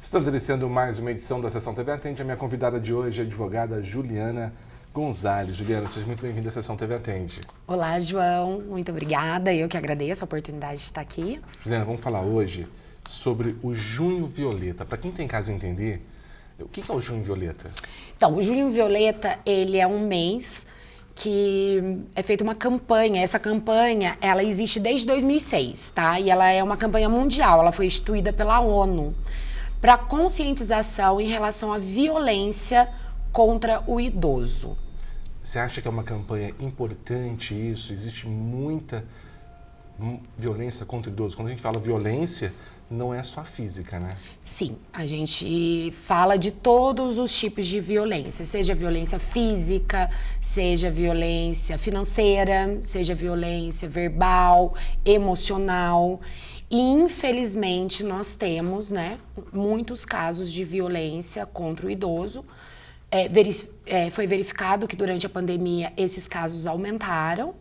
Estabelecendo mais uma edição da Sessão TV Atende, a minha convidada de hoje é a advogada Juliana Gonzalez. Juliana, seja muito bem-vinda à Sessão TV Atende. Olá, João. Muito obrigada. Eu que agradeço a oportunidade de estar aqui. Juliana, vamos falar hoje sobre o Junho Violeta. Para quem tem caso entender, o que é o Junho Violeta? Então, o Junho Violeta, ele é um mês que é feita uma campanha. Essa campanha, ela existe desde 2006, tá? E ela é uma campanha mundial, ela foi instituída pela ONU para conscientização em relação à violência contra o idoso. Você acha que é uma campanha importante isso? Existe muita violência contra o idoso? Quando a gente fala violência, não é só física, né? Sim, a gente fala de todos os tipos de violência, seja violência física, seja violência financeira, seja violência verbal, emocional. E, infelizmente, nós temos, né, muitos casos de violência contra o idoso. Foi verificado que durante a pandemia esses casos aumentaram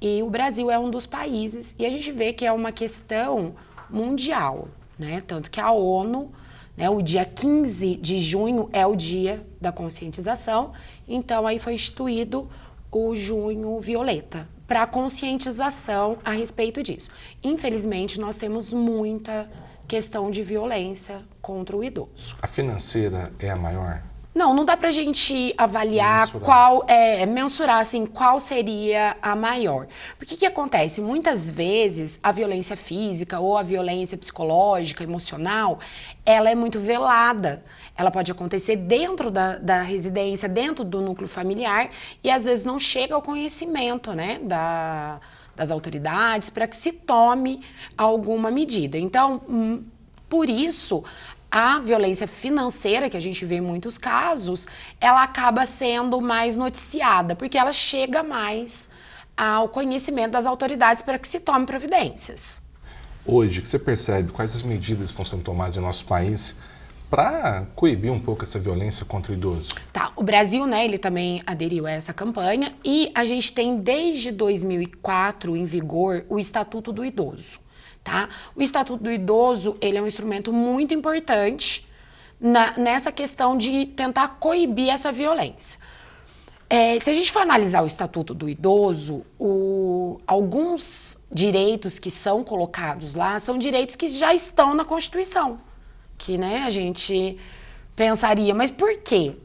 e o Brasil é um dos países. E a gente vê que é uma questão mundial, né? Tanto que a ONU, né, o dia 15 de junho é o dia da conscientização. Então, aí foi instituído o Junho Violeta, para conscientização a respeito disso. Infelizmente, nós temos muita questão de violência contra o idoso. A financeira é a maior? Não dá pra gente avaliar mensurar assim, qual seria a maior. Porque o que acontece? Muitas vezes a violência física ou a violência psicológica, emocional, ela é muito velada. Ela pode acontecer dentro da residência, dentro do núcleo familiar e às vezes não chega ao conhecimento, né, das autoridades para que se tome alguma medida. Então, por isso, a violência financeira, que a gente vê em muitos casos, ela acaba sendo mais noticiada, porque ela chega mais ao conhecimento das autoridades para que se tome providências. Hoje, o que você percebe, quais as medidas estão sendo tomadas no nosso país para coibir um pouco essa violência contra o idoso? Tá, o Brasil, né, ele também aderiu a essa campanha e a gente tem desde 2004 em vigor o Estatuto do Idoso. Tá? O Estatuto do Idoso, ele é um instrumento muito importante nessa questão de tentar coibir essa violência. Se a gente for analisar o Estatuto do Idoso, alguns direitos que são colocados lá são direitos que já estão na Constituição, que, né, a gente pensaria, mas por quê?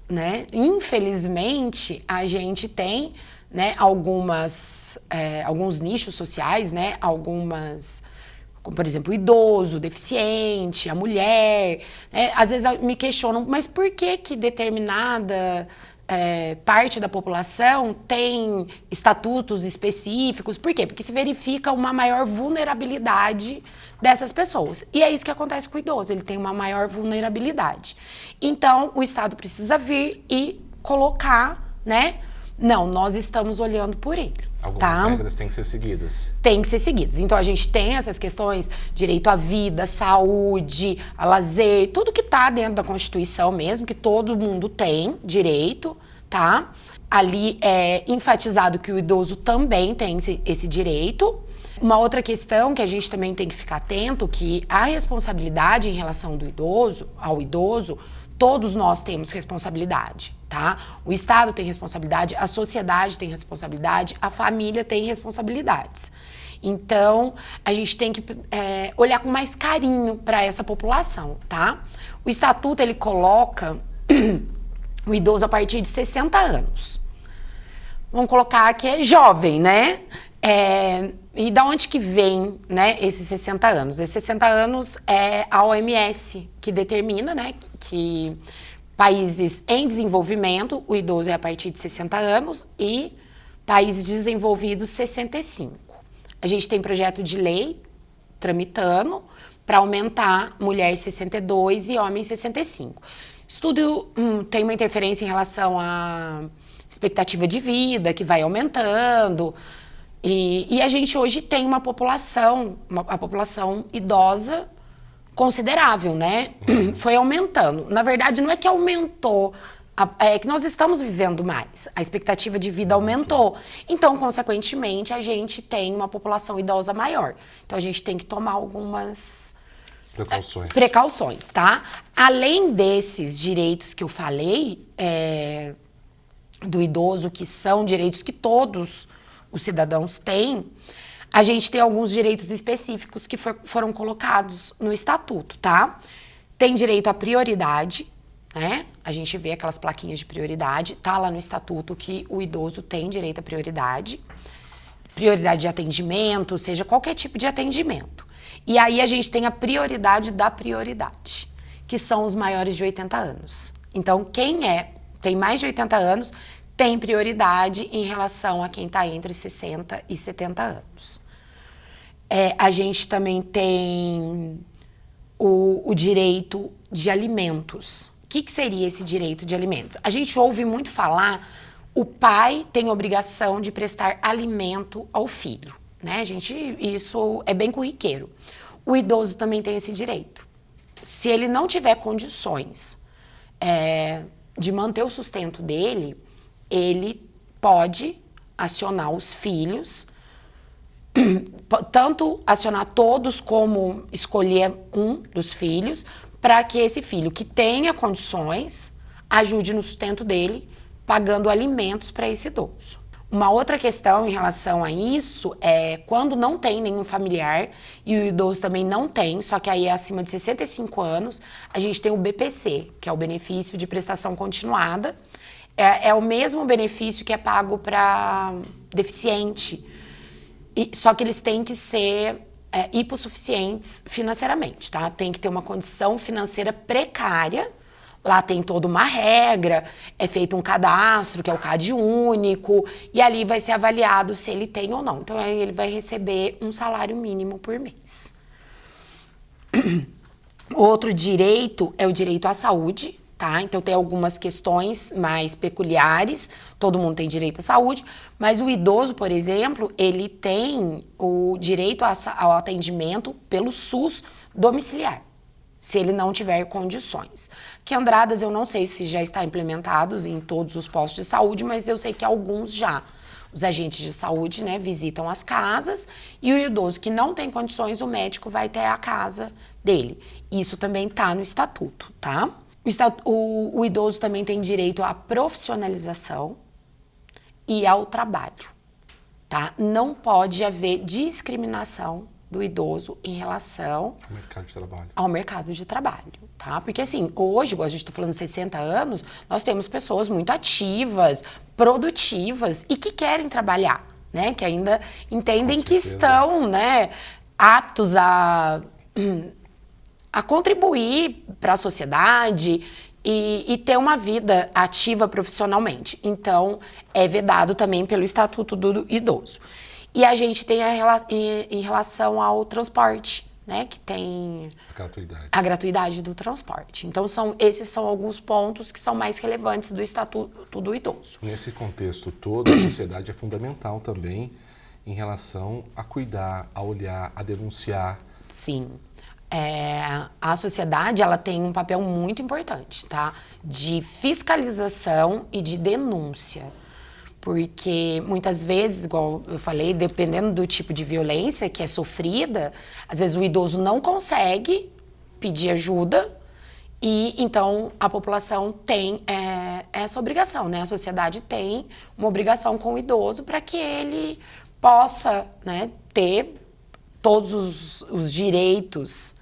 Né? Infelizmente, a gente tem, né, alguns nichos sociais, né, como por exemplo o idoso, o deficiente, a mulher, né, às vezes me questionam, mas por que determinada parte da população tem estatutos específicos? Por quê? Porque se verifica uma maior vulnerabilidade dessas pessoas. E é isso que acontece com o idoso, ele tem uma maior vulnerabilidade. Então, o Estado precisa vir e colocar, né? Não, nós estamos olhando por ele. Algumas regras têm que ser seguidas. Tem que ser seguidas. Então, a gente tem essas questões, direito à vida, saúde, a lazer, tudo que está dentro da Constituição mesmo, que todo mundo tem direito, tá? Ali é enfatizado que o idoso também tem esse direito. Uma outra questão que a gente também tem que ficar atento, que a responsabilidade em relação ao idoso, todos nós temos responsabilidade, tá? O Estado tem responsabilidade, a sociedade tem responsabilidade, a família tem responsabilidades. Então, a gente tem que olhar com mais carinho para essa população, tá? O Estatuto, ele coloca o idoso a partir de 60 anos. Vamos colocar que é jovem, né? E da onde que vem, né, esses 60 anos? Esses 60 anos é a OMS que determina, né, que países em desenvolvimento, o idoso é a partir de 60 anos e países desenvolvidos, 65. A gente tem projeto de lei tramitando para aumentar mulher 62 e homem 65. Isso tudo tem uma interferência em relação à expectativa de vida, que vai aumentando. E a gente hoje tem a população idosa considerável, né? Foi aumentando. Na verdade, não é que aumentou É que nós estamos vivendo mais, a expectativa de vida aumentou. Então, consequentemente, a gente tem uma população idosa maior. Então, a gente tem que tomar algumas precauções, tá? Além desses direitos que eu falei, do idoso, que são direitos que todos os cidadãos têm, a gente tem alguns direitos específicos que foram colocados no estatuto, tá? Tem direito à prioridade, né? A gente vê aquelas plaquinhas de prioridade, tá lá no estatuto que o idoso tem direito à prioridade de atendimento, seja qualquer tipo de atendimento. E aí a gente tem a prioridade da prioridade, que são os maiores de 80 anos. Então, quem tem mais de 80 anos tem prioridade em relação a quem está entre 60 e 70 anos. A gente também tem o direito de alimentos. O que seria esse direito de alimentos? A gente ouve muito falar, o pai tem obrigação de prestar alimento ao filho, né? Isso é bem corriqueiro. O idoso também tem esse direito. Se ele não tiver condições de manter o sustento dele, ele pode acionar os filhos, tanto acionar todos como escolher um dos filhos, para que esse filho que tenha condições ajude no sustento dele, pagando alimentos para esse idoso. Uma outra questão em relação a isso é quando não tem nenhum familiar e o idoso também não tem, só que aí é acima de 65 anos, a gente tem o BPC, que é o benefício de prestação continuada. É o mesmo benefício que é pago para deficiente, só que eles têm que ser hipossuficientes financeiramente, tá? Tem que ter uma condição financeira precária. Lá tem toda uma regra, é feito um cadastro, que é o CAD único, e ali vai ser avaliado se ele tem ou não. Então, aí ele vai receber um salário mínimo por mês. Outro direito é o direito à saúde, tá? Então, tem algumas questões mais peculiares, todo mundo tem direito à saúde, mas o idoso, por exemplo, ele tem o direito ao atendimento pelo SUS domiciliar, se ele não tiver condições. Que Andradas eu não sei se já está implementados em todos os postos de saúde, mas eu sei que alguns já. Os agentes de saúde, né, visitam as casas e o idoso que não tem condições, o médico vai até a casa dele. Isso também está no estatuto, tá? O idoso também tem direito à profissionalização e ao trabalho, tá? Não pode haver discriminação do idoso em relação ao mercado de trabalho, tá? Porque assim, hoje, igual a gente está falando de 60 anos, nós temos pessoas muito ativas, produtivas e que querem trabalhar, né? Que ainda entendem que estão, né, aptos a contribuir para a sociedade e ter uma vida ativa profissionalmente. Então, é vedado também pelo Estatuto do Idoso. E a gente tem em relação ao transporte, né, que tem a gratuidade do transporte. Então, esses são alguns pontos que são mais relevantes do Estatuto do Idoso. Nesse contexto todo, a sociedade é fundamental também em relação a cuidar, a olhar, a denunciar. Sim. A sociedade ela tem um papel muito importante, tá? De fiscalização e de denúncia. Porque muitas vezes, igual eu falei, dependendo do tipo de violência que é sofrida, às vezes o idoso não consegue pedir ajuda e então a população tem essa obrigação, né? A sociedade tem uma obrigação com o idoso para que ele possa, né, ter todos os direitos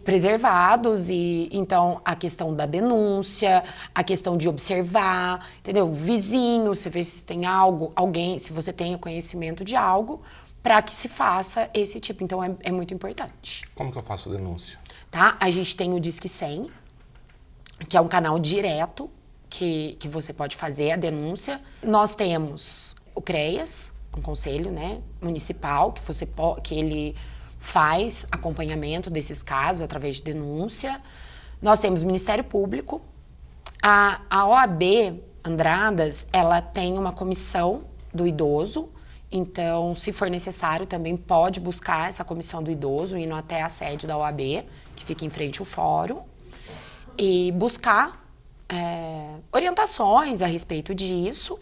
preservados e então a questão da denúncia, a questão de observar, entendeu? O vizinho, se tem alguém, se você tem conhecimento de algo, para que se faça esse tipo. Então é muito importante. Como que eu faço a denúncia? Tá? A gente tem o Disque 100, que é um canal direto que você pode fazer a denúncia. Nós temos o CREAS, um conselho, né, municipal, que ele faz acompanhamento desses casos através de denúncia. Nós temos o Ministério Público. A OAB Andradas, ela tem uma comissão do idoso, então, se for necessário, também pode buscar essa comissão do idoso, indo até a sede da OAB, que fica em frente ao fórum, e buscar orientações a respeito disso.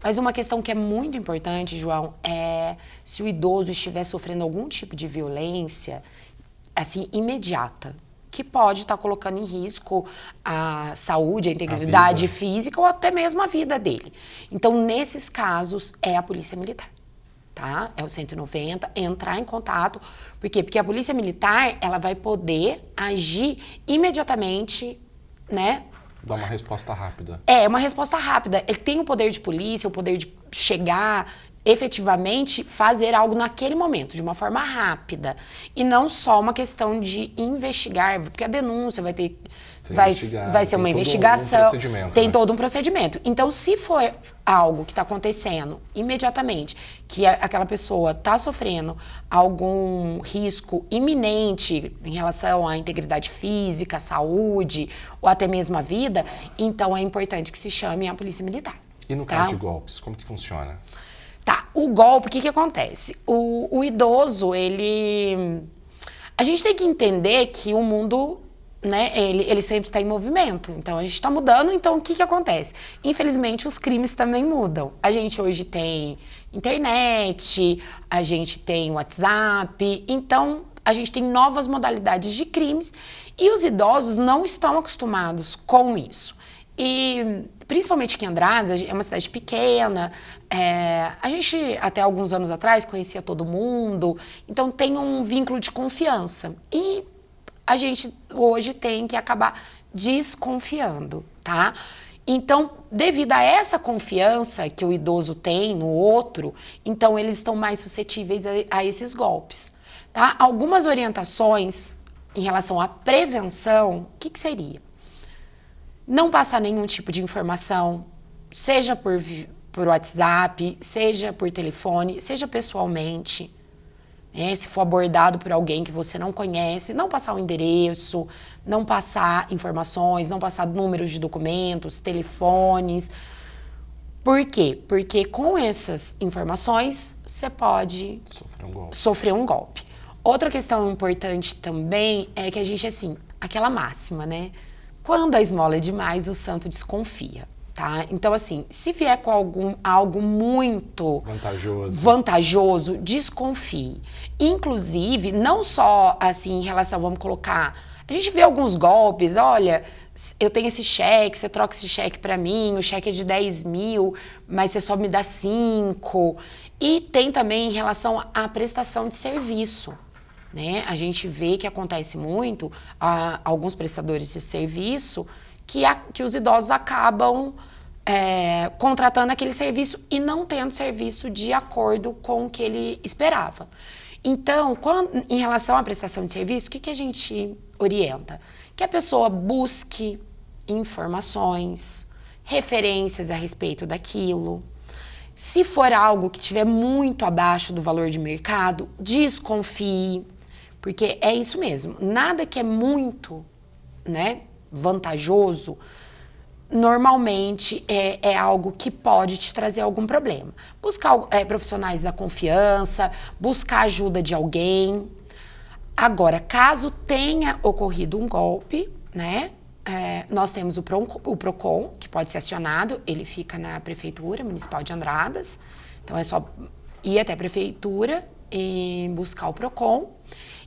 Mas uma questão que é muito importante, João, é se o idoso estiver sofrendo algum tipo de violência, assim, imediata, que pode estar colocando em risco a saúde, a integridade física ou até mesmo a vida dele. Então, nesses casos, é a Polícia Militar, tá? É o 190, entrar em contato. Por quê? Porque a Polícia Militar, ela vai poder agir imediatamente, né? Dá uma resposta rápida. É uma resposta rápida. Ele tem o poder de polícia, o poder de chegar, efetivamente fazer algo naquele momento, de uma forma rápida. E não só uma questão de investigar, porque a denúncia vai ter... Vai ser uma investigação, tem todo um procedimento. Então, se for algo que está acontecendo imediatamente, que aquela pessoa está sofrendo algum risco iminente em relação à integridade física, saúde ou até mesmo à vida, então é importante que se chame a Polícia Militar. E no caso de golpes, como que funciona? Tá, o golpe, o que acontece? O idoso, ele... A gente tem que entender que o mundo... Né? Ele sempre está em movimento, então a gente está mudando, então o que acontece? Infelizmente os crimes também mudam. A gente hoje tem internet, a gente tem WhatsApp, então a gente tem novas modalidades de crimes e os idosos não estão acostumados com isso. E principalmente aqui em Andradas, é uma cidade pequena, a gente até alguns anos atrás conhecia todo mundo, então tem um vínculo de confiança. E a gente hoje tem que acabar desconfiando, tá? Então, devido a essa confiança que o idoso tem no outro, então eles estão mais suscetíveis a esses golpes, tá? Algumas orientações em relação à prevenção, o que seria? Não passar nenhum tipo de informação, seja por WhatsApp, seja por telefone, seja pessoalmente. Se for abordado por alguém que você não conhece, não passar o endereço, não passar informações, não passar números de documentos, telefones. Por quê? Porque com essas informações você pode sofrer um golpe. Outra questão importante também é que a gente, assim, aquela máxima, né? Quando a esmola é demais, o santo desconfia. Tá? Então, assim, se vier com algo muito vantajoso, desconfie. Inclusive, não só assim em relação, vamos colocar, a gente vê alguns golpes, olha, eu tenho esse cheque, você troca esse cheque para mim, o cheque é de 10 mil, mas você só me dá 5. E tem também em relação à prestação de serviço. Né? A gente vê que acontece muito, alguns prestadores de serviço, que os idosos acabam contratando aquele serviço e não tendo serviço de acordo com o que ele esperava. Então, em relação à prestação de serviço, o que a gente orienta? Que a pessoa busque informações, referências a respeito daquilo. Se for algo que estiver muito abaixo do valor de mercado, desconfie, porque é isso mesmo. Nada que é muito, né, vantajoso, normalmente é algo que pode te trazer algum problema. Buscar profissionais da confiança, buscar ajuda de alguém. Agora, caso tenha ocorrido um golpe, né, nós temos o PROCON, que pode ser acionado, ele fica na Prefeitura Municipal de Andradas, então é só ir até a Prefeitura e buscar o PROCON.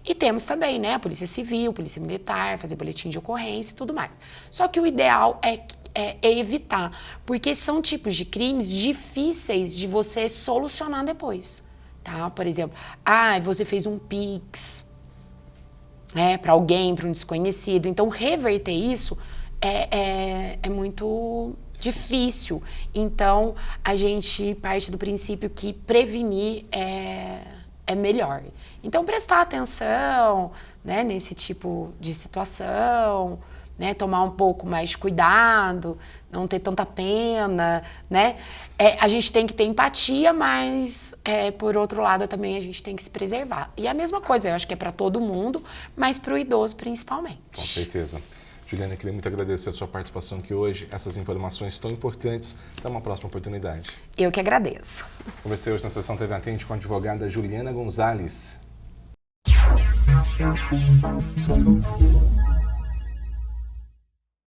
E temos também, né, a Polícia Civil, Polícia Militar, fazer boletim de ocorrência e tudo mais. Só que o ideal é evitar, porque são tipos de crimes difíceis de você solucionar depois, tá? Por exemplo, você fez um Pix, para alguém, para um desconhecido. Então, reverter isso é muito difícil. Então, a gente parte do princípio que prevenir é melhor. Então, prestar atenção, né, nesse tipo de situação, né, tomar um pouco mais de cuidado, não ter tanta pena, né? A gente tem que ter empatia, mas, por outro lado, também a gente tem que se preservar. E a mesma coisa, eu acho que é para todo mundo, mas para o idoso principalmente. Com certeza. Juliana, eu queria muito agradecer a sua participação aqui hoje, essas informações tão importantes. Até uma próxima oportunidade. Eu que agradeço. Conversei hoje na Sessão TV Atende com a advogada Juliana Gonzalez.